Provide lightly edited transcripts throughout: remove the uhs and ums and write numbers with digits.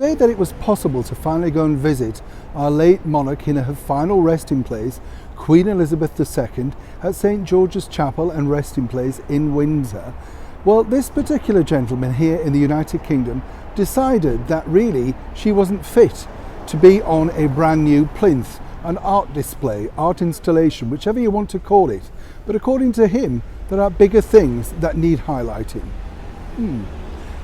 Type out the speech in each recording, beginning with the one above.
Say that it was possible to finally go and visit our late monarch in her final resting place, Queen Elizabeth II, at St George's Chapel and resting place in Windsor. Well, this particular gentleman here in the United Kingdom decided that really she wasn't fit to be on a brand new plinth, an art display, art installation, whichever you want to call it. But according to him, there are bigger things that need highlighting.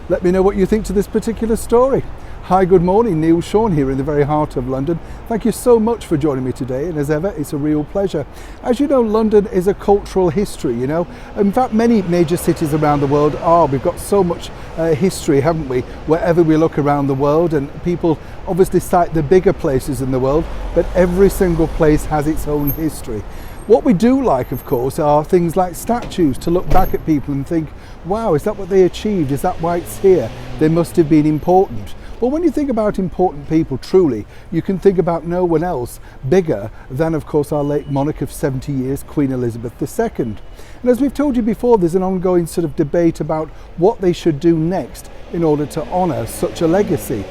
Let me know what you think to this particular story. Hi, good morning, Neil Sean here in the very heart of London. Thank you so much for joining me today, and as ever, it's a real pleasure. As you know, London is a cultural history, you know. In fact, many major cities around the world are. We've got so much history, haven't we, wherever we look around the world, and people obviously cite the bigger places in the world, but every single place has its own history. What we do like, of course, are things like statues, to look back at people and think, wow, is that what they achieved? Is that why it's here? They must have been important. Well, when you think about important people, truly, you can think about no one else bigger than, of course, our late monarch of 70 years, Queen Elizabeth II. And as we've told you before, there's an ongoing sort of debate about what they should do next in order to honour such a legacy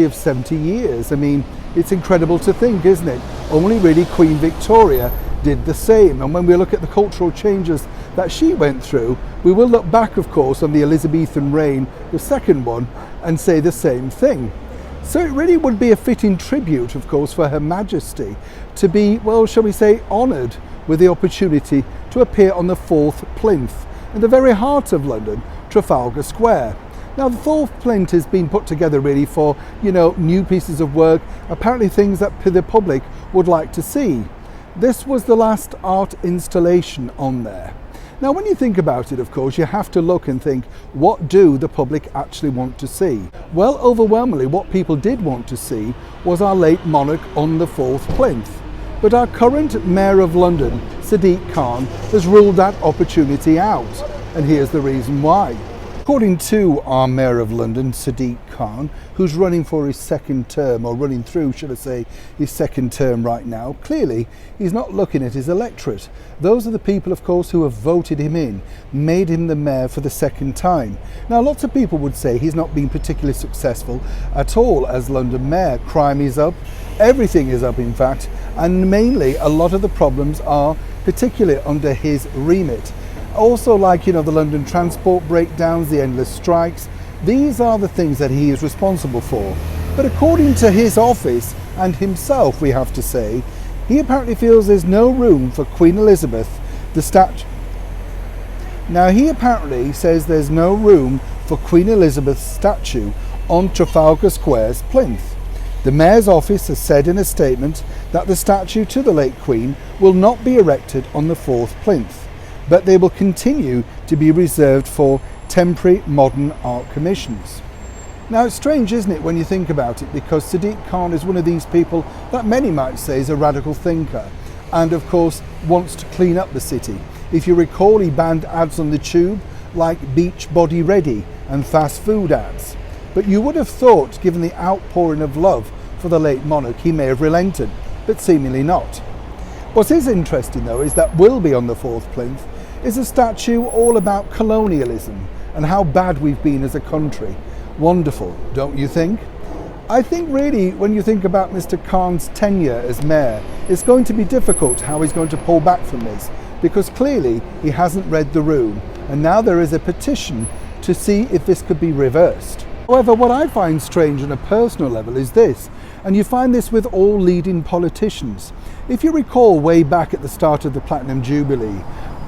of 70 years. I mean, it's incredible to think, isn't it? Only really Queen Victoria did the same. And when we look at the cultural changes that she went through, we will look back, of course, on the Elizabethan reign, the second one, and say the same thing. So it really would be a fitting tribute, of course, for Her Majesty to be, well, shall we say, honoured with the opportunity to appear on the fourth plinth in the very heart of London, Trafalgar Square. Now, the fourth plinth has been put together really for, you know, new pieces of work, apparently things that the public would like to see. This was the last art installation on there. Now, when you think about it, of course, you have to look and think, what do the public actually want to see? Well, overwhelmingly, what people did want to see was our late monarch on the fourth plinth. But our current Mayor of London, Sadiq Khan, has ruled that opportunity out. And here's the reason why. According to our Mayor of London, Sadiq Khan, who's running for his second term, or running through, should I say, his second term right now, clearly he's not looking at his electorate. Those are the people, of course, who have voted him in, made him the mayor for the second time. Now, lots of people would say he's not been particularly successful at all as London mayor. Crime is up, everything is up, in fact, and mainly a lot of the problems are particularly under his remit. Also, like, you know, the London transport breakdowns, the endless strikes, these are the things that he is responsible for. But according to his office and himself, we have to say, he apparently feels there's no room for Queen Elizabeth, the statue. Now, he apparently says there's no room for Queen Elizabeth's statue on Trafalgar Square's plinth. The Mayor's office has said in a statement that the statue to the late Queen will not be erected on the fourth plinth, but they will continue to be reserved for temporary modern art commissions. Now, it's strange, isn't it, when you think about it, because Sadiq Khan is one of these people that many might say is a radical thinker, and of course wants to clean up the city. If you recall, he banned ads on the tube like Beach Body Ready and fast food ads. But you would have thought, given the outpouring of love for the late monarch, he may have relented, but seemingly not. What is interesting, though, is that will be on the fourth plinth is a statue all about colonialism and how bad we've been as a country. Wonderful, don't you think? I think really, when you think about Mr. Khan's tenure as mayor, it's going to be difficult how he's going to pull back from this, because clearly he hasn't read the room, and now there is a petition to see if this could be reversed. However, what I find strange on a personal level is this, and you find this with all leading politicians. If you recall way back at the start of the Platinum Jubilee,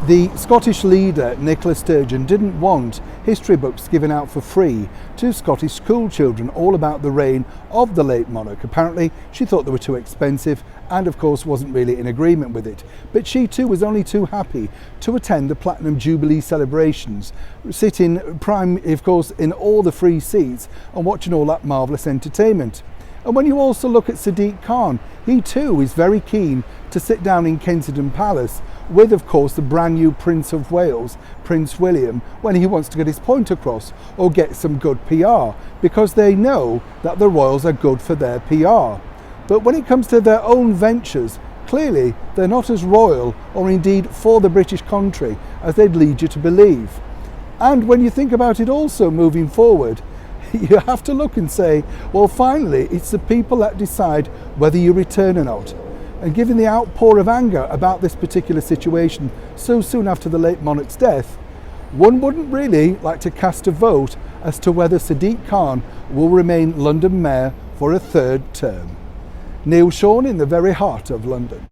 the Scottish leader, Nicola Sturgeon, didn't want history books given out for free to Scottish school children all about the reign of the late monarch. Apparently, she thought they were too expensive and, of course, wasn't really in agreement with it. But she too was only too happy to attend the Platinum Jubilee celebrations, sitting prime, of course, in all the free seats and watching all that marvellous entertainment. And when you also look at Sadiq Khan, he too is very keen to sit down in Kensington Palace with, of course, the brand new Prince of Wales, Prince William, when he wants to get his point across or get some good PR, because they know that the royals are good for their PR. But when it comes to their own ventures, clearly they're not as royal or indeed for the British country as they'd lead you to believe. And when you think about it also moving forward, you have to look and say, well, finally, it's the people that decide whether you return or not. And given the outpour of anger about this particular situation so soon after the late monarch's death, one wouldn't really like to cast a vote as to whether Sadiq Khan will remain London Mayor for a third term. Neil Sean in the very heart of London.